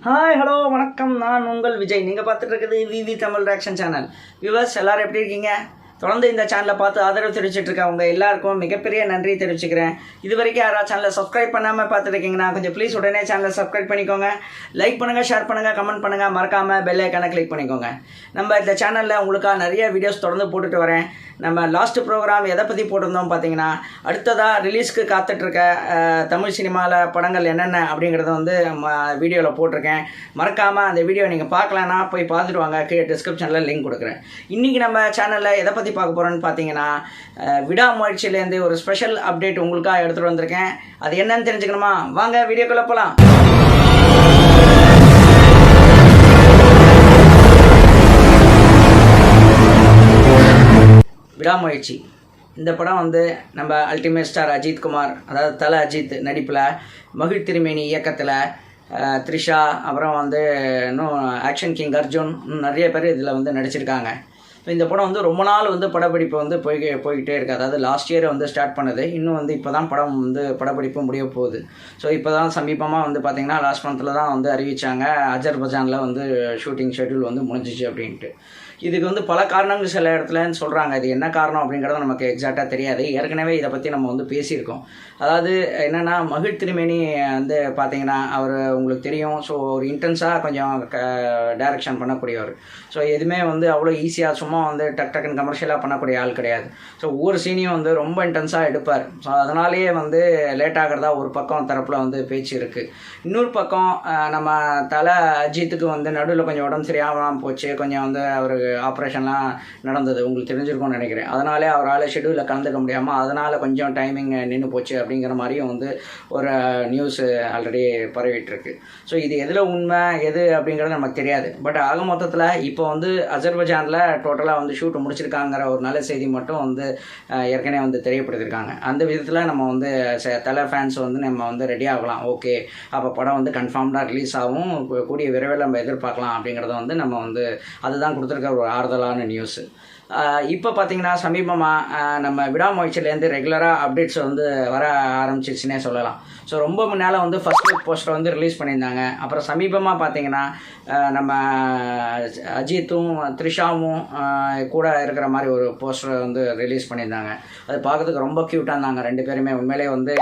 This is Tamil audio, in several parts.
ஹாய் ஹலோ வணக்கம். நான் உங்கள் விஜய். நீங்கள் பார்த்துட்டு இருக்குது விவி தமிழ் ரியாக்ஷன் சேனல். வியூவர்ஸ் எல்லோரும் எப்படி இருக்கீங்க? தொடர்ந்து இந்த சேனலை பார்த்து ஆதரவு தெரிவிச்சிட்டு இருக்கேன். உங்கள் எல்லாருக்கும் மிகப்பெரிய நன்றி தெரிவிச்சுக்கிறேன். இது வரைக்கும் யாராவது சேனலை சப்ஸ்கிரைப் பண்ணாமல் பார்த்துருக்கீங்கன்னா கொஞ்சம் ப்ளீஸ் உடனே சேனலை சப்ஸ்கிரைப் பண்ணிக்கோங்க. லைக் பண்ணுங்கள், ஷேர் பண்ணுங்கள், கமெண்ட் பண்ணுங்கள், மறக்காமல் பெல் ஐக்கானை கிளிக் பண்ணிக்கோங்க. நம்ம இந்த சேனலில் உங்களுக்காக நிறைய வீடியோஸ் தொடர்ந்து போட்டுட்டு வரேன். நம்ம லாஸ்ட் ப்ரோக்ராம் எதை பற்றி போட்டிருந்தோம் பார்த்தீங்கன்னா, அடுத்ததாக ரிலீஸ்க்கு காத்துட்ருக்க தமிழ் சினிமாவில் படங்கள் என்னென்ன அப்படிங்கிறத வந்து வீடியோவில் போட்டிருக்கேன். மறக்காமல் அந்த வீடியோ நீங்கள் பார்க்கலன்னா போய் பார்த்துட்டு வாங்க. கீழே டிஸ்கிரிப்ஷனில் லிங்க் கொடுக்குறேன். இன்றைக்கி நம்ம சேனலில் எதை பற்றி பார்க்க போகிறோன்னு பார்த்தீங்கன்னா, விடாமுயற்சியிலேருந்து ஒரு ஸ்பெஷல் அப்டேட் உங்களுக்காக எடுத்துகிட்டு வந்திருக்கேன். அது என்னன்னு தெரிஞ்சுக்கணுமா? வாங்க வீடியோக்குள்ளே போகலாம். விடாமுயற்சி இந்த படம் வந்து நம்ம அல்டிமேட் ஸ்டார் அஜித் குமார், அதாவது தல அஜித் நடிப்பில், மகிழ் திருமேனி இயக்கத்தில், த்ரிஷா, அப்புறம் வந்து இன்னும் ஆக்ஷன் கிங் அர்ஜுன், நிறைய பேர் இதில் வந்து நடிச்சிருக்காங்க. இந்த படம் வந்து ரொம்ப நாள் வந்து படப்பிடிப்பு வந்து போய்கிட்டே இருக்குது. அதாவது லாஸ்ட் இயர் வந்து ஸ்டார்ட் பண்ணது. இன்னும் வந்து இப்போ தான் படம் வந்து படப்பிடிப்பு முடிய போகுது. ஸோ இப்போ தான் சமீபமாக வந்து பார்த்திங்கன்னா லாஸ்ட் மந்தில் தான் வந்து அறிவித்தாங்க அஜர்பைஜானில் வந்து ஷூட்டிங் ஷெட்யூல் வந்து முடிஞ்சிச்சு அப்படின்ட்டு. இதுக்கு வந்து பல காரணங்கள் சில இடத்துலன்னு சொல்கிறாங்க. இது என்ன காரணம் அப்படிங்கிறது நமக்கு எக்ஸாக்டாக தெரியாது. ஏற்கனவே இதை பற்றி நம்ம வந்து பேசியிருக்கோம். அதாவது என்னென்னா, மகிழ் திருமேனி வந்து பார்த்திங்கன்னா அவர் உங்களுக்கு தெரியும். ஸோ ஒரு இன்டென்ஸாக கொஞ்சம் டைரக்ஷன் பண்ணக்கூடியவர். ஸோ எதுவுமே வந்து அவ்வளோ ஈஸியாக சும்மா வந்து டக்குன்னு கமர்ஷியலாக பண்ணக்கூடிய ஆள் கிடையாது. ஸோ ஒவ்வொரு சீனையும் வந்து ரொம்ப இன்டென்ஸாக எடுப்பார். ஸோ அதனாலேயே வந்து லேட் ஆகிறதா ஒரு பக்கம் தரப்பில் வந்து பேச்சு இருக்குது. இன்னொரு பக்கம் நம்ம தல அஜித்துக்கு வந்து நடுவில் கொஞ்சம் உடம்பு சரியாகாமல் போச்சு. கொஞ்சம் வந்து அவருக்கு ஆப்ரேஷன்லாம் நடந்தது, உங்களுக்கு தெரிஞ்சிருக்கும்னு நினைக்கிறேன். அதனாலே அவரால் ஷெட்யூலில் கலந்துக்க முடியாமல் அதனால் கொஞ்சம் டைமிங் நின்று போச்சு அப்படிங்கிற மாதிரியும் வந்து ஒரு நியூஸ் ஆல்ரெடி பரவிட்டுருக்கு. ஸோ இது எதில் உண்மை எது அப்படிங்கிறது நமக்கு தெரியாது. பட் ஆக மொத்தத்தில் இப்போ வந்து அஜர்பைஜானில் டோட்டலாக வந்து ஷூட் முடிச்சிருக்காங்கிற ஒரு நல்ல செய்தி மட்டும் வந்து ஏற்கனவே வந்து தெரியப்படுத்திருக்காங்க. அந்த விதத்தில் நம்ம வந்து தலை ஃபேன்ஸ் வந்து நம்ம வந்து ரெடி ஆகலாம். ஓகே, அப்போ படம் வந்து கன்ஃபார்ம்டாக ரிலீஸ் ஆகும், கூடிய விரைவில் நம்ம எதிர்பார்க்கலாம் அப்படிங்கிறத வந்து நம்ம வந்து அதுதான் கொடுத்துருக்க ஒரு ஆறுதலான நியூஸு. இப்போ பார்த்தீங்கன்னா சமீபமாக நம்ம விடாமுயற்சியிலேருந்து ரெகுலராக அப்டேட்ஸ் வந்து வர ஆரம்பிச்சிச்சுன்னே சொல்லலாம். ஸோ ரொம்ப முன்னால் வந்து ஃபர்ஸ்ட் லுக் போஸ்டர் வந்து ரிலீஸ் பண்ணியிருந்தாங்க. அப்புறம் சமீபமாக பார்த்தீங்கன்னா நம்ம அஜித்தும் த்ரிஷாவும் கூட இருக்கிற மாதிரி ஒரு போஸ்டர் வந்து ரிலீஸ் பண்ணியிருந்தாங்க. அது பார்க்கறதுக்கு ரொம்ப க்யூட்டாக இருந்தாங்க ரெண்டு பேருமே. உண்மையிலே வந்து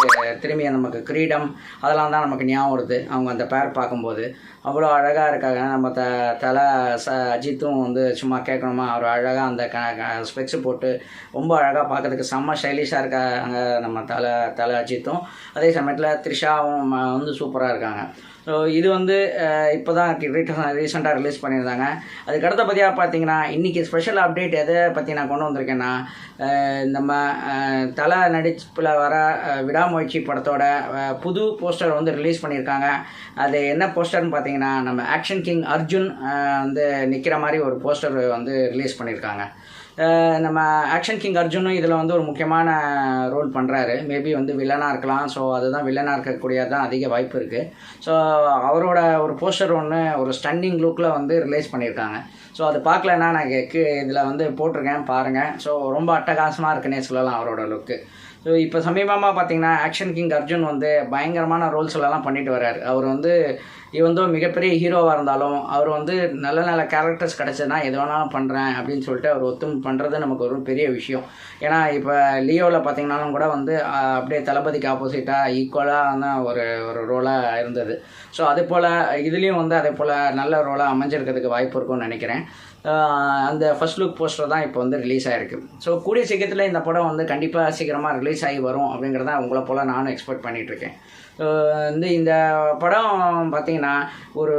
திரும்பி நமக்கு கிரீடம் அதெல்லாம் தான் நமக்கு ஞாபகம் வருது அவங்க அந்த பேர் பார்க்கும்போது. அவ்வளோ அழகாக இருக்காங்க. நம்ம தலை அஜித்தும் வந்து சும்மா கேட்கணுமா, அவர் அழகாக அந்த ஸ்பெக்ஸு போட்டு ரொம்ப அழகாக பார்க்கறதுக்கு செம்ம ஸ்டைலிஷாக இருக்காங்க நம்ம தலை அஜித்தும். அதே சமயத்தில் த்ரிஷாவும் வந்து சூப்பராக இருக்காங்க. ஸோ இது வந்து இப்போ தான் ரீசெண்டாக ரிலீஸ் பண்ணியிருந்தாங்க. அதுக்கடுத்த பற்றியாக பார்த்தீங்கன்னா இன்றைக்கி ஸ்பெஷல் அப்டேட் எதை பற்றி நான் கொண்டு வந்திருக்கேன்னா, நம்ம தலை நடிப்பில் வர விடாமுயற்சி படத்தோட புது போஸ்டர் வந்து ரிலீஸ் பண்ணியிருக்காங்க. அது என்ன போஸ்டர்னு பார்த்தீங்கன்னா, நம்ம ஆக்ஷன் கிங் அர்ஜுன் வந்து நிற்கிற மாதிரி ஒரு போஸ்டர் வந்து ரிலீஸ் பண்ணியிருக்காங்க. நம்ம ஆக்ஷன் கிங் அர்ஜுனும் இதில் வந்து ஒரு முக்கியமான ரோல் பண்ணுறாரு. மேபி வந்து வில்லனாக இருக்கலாம். ஸோ அதுதான் வில்லனாக இருக்கக்கூடியதான் அதிக வாய்ப்பு இருக்குது. ஸோ அவரோட ஒரு போஸ்டர் ஒன்று ஒரு ஸ்டன்னிங் லுக்கில் வந்து ரிலீஸ் பண்ணியிருக்காங்க. ஸோ அது பார்க்கலன்னா நான் இதில் வந்து போட்டிருக்கேன் பாருங்கள். ஸோ ரொம்ப அட்டகாசமாக இருக்குன்னே சொல்லலாம் அவரோட லுக்கு. ஸோ இப்போ சமீபமாக பார்த்தீங்கன்னா ஆக்ஷன் கிங் அர்ஜுன் வந்து பயங்கரமான ரோல்ஸ் எல்லாம் பண்ணிட்டு வர்றார். அவர் வந்து வந்து மிகப்பெரிய ஹீரோவாக இருந்தாலும் அவர் வந்து நல்ல நல்ல கேரக்டர்ஸ் கிடச்சதுன்னா எது வேணாலும் பண்ணுறேன் அப்படின்னு சொல்லிட்டு அவர் பண்ணுறது நமக்கு ஒரு பெரிய விஷயம். ஏன்னா இப்போ லியோவில் பார்த்தீங்கன்னாலும் கூட வந்து அப்படியே தளபதிக்கு ஆப்போசிட்டாக ஈக்குவலான ஒரு ரோலாக இருந்தது. ஸோ அதே போல் இதுலேயும் வந்து அதே போல் நல்ல ரோலாக அமைஞ்சிருக்கிறதுக்கு வாய்ப்பு இருக்கும்னு நினைக்கிறேன். அந்த ஃபர்ஸ்ட் லுக் போஸ்டர் தான் இப்போ வந்து ரிலீஸ் ஆகிருக்கு. ஸோ கூடிய சீக்கிரத்தில் இந்த படம் வந்து கண்டிப்பாக சீக்கிரமாக ரிலீஸ் ஆகி வரும் அப்படிங்கிறத உங்களை போல் நானும் எக்ஸ்பெக்ட் பண்ணிகிட்ருக்கேன். வந்து இந்த படம் பார்த்திங்கன்னா ஒரு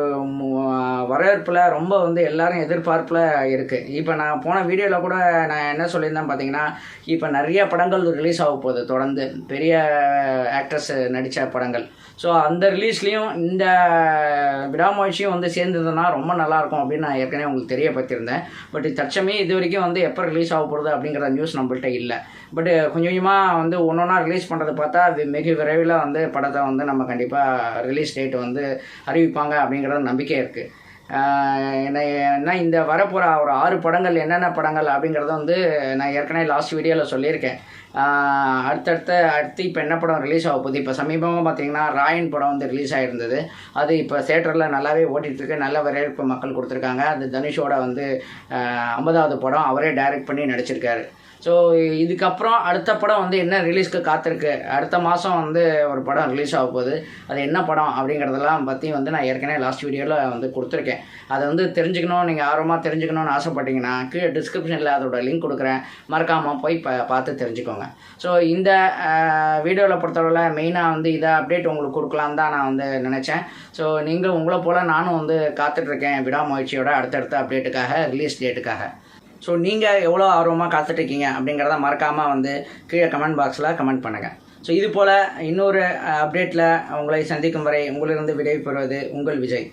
வரவேற்பில் ரொம்ப வந்து எல்லோரும் எதிர்பார்ப்பில் இருக்குது. இப்போ நான் போன வீடியோவில் கூட நான் என்ன சொல்லியிருந்தேன் பார்த்தீங்கன்னா, இப்போ நிறைய படங்கள் ரிலீஸ் ஆக போகுது தொடர்ந்து, பெரிய ஆக்டர்ஸ் நடித்த படங்கள். ஸோ அந்த ரிலீஸ்லேயும் இந்த விடாமுயற்சியும் வந்து சேர்ந்ததுன்னா ரொம்ப நல்லாயிருக்கும் அப்படின்னு நான் ஏற்கனவே உங்களுக்கு தெரியப்படுத்தியிருந்தேன். பட் தற்சமயம் இது வரைக்கும் வந்து எப்போ ரிலீஸ் ஆக போகிறது அப்படிங்கிற நியூஸ் நம்மள்கிட்ட இல்லை. பட் கொஞ்சம் கொஞ்சமாக வந்து ஒன்றா ரிலீஸ் பண்ணுறது பார்த்தா மிக விரைவில் வந்து படத்தை வந்து நம்ம கண்டிப்பாக ரிலீஸ் டேட் வந்து அறிவிப்பாங்க அப்படிங்கிற நம்பிக்கை இருக்குது. என்ன இந்த வரப்போகிற ஒரு 6 படங்கள் என்னென்ன படங்கள் அப்படிங்கிறத வந்து நான் ஏற்கனவே லாஸ்ட் வீடியோவில் சொல்லியிருக்கேன். அடுத்து இப்போ என்ன படம் ரிலீஸ் ஆக போகுது. இப்போ சமீபமாக பார்த்தீங்கன்னா ராயன் படம் வந்து ரிலீஸ் ஆகிருந்தது. அது இப்போ தேட்டரில் நல்லாவே ஓட்டிகிட்ருக்கு, நல்ல வரவேற்பு மக்கள் கொடுத்துருக்காங்க. அது தனுஷோட வந்து 50வது படம், அவரே டைரக்ட் பண்ணி நடிச்சிருக்காரு. ஸோ இதுக்கப்புறம் அடுத்த படம் வந்து என்ன ரிலீஸ்க்கு காத்திருக்கு. அடுத்த மாதம் வந்து ஒரு படம் ரிலீஸ் ஆக போகுது. அது என்ன படம் அப்படிங்கிறதெல்லாம் பற்றி வந்து நான் ஏற்கனவே லாஸ்ட் வீடியோவில் வந்து கொடுத்துருக்கேன். அதை வந்து தெரிஞ்சுக்கணும், நீங்கள் ஆர்வமாக தெரிஞ்சுக்கணும்னு ஆசைப்பட்டீங்கன்னா கீழே டிஸ்கிரிப்ஷனில் அதோட லிங்க் கொடுக்குறேன், மறக்காமல் போய் பார்த்து தெரிஞ்சுக்கோங்க. ஸோ இந்த வீடியோவில் பொறுத்தவரை மெயினாக வந்து இதை அப்டேட் உங்களுக்கு கொடுக்கலான்னு தான் நான் வந்து நினச்சேன். ஸோ நீங்கள் உங்களை போல் நானும் வந்து காத்துட்ருக்கேன் விடாமுயற்சியோட அடுத்தடுத்த அப்டேட்டுக்காக, ரிலீஸ் டேட்டுக்காக. ஸோ நீங்கள் எவ்வளோ ஆர்வமாக காத்துட்ருக்கீங்க அப்படிங்கிறத மறக்காமல் வந்து கீழே கமெண்ட் பாக்ஸில் கமெண்ட் பண்ணுங்கள். ஸோ இது போல் இன்னொரு அப்டேட்டில் உங்களை சந்திக்கும் வரை உங்களிலிருந்து விடை பெறுவது உங்கள் விஜய்.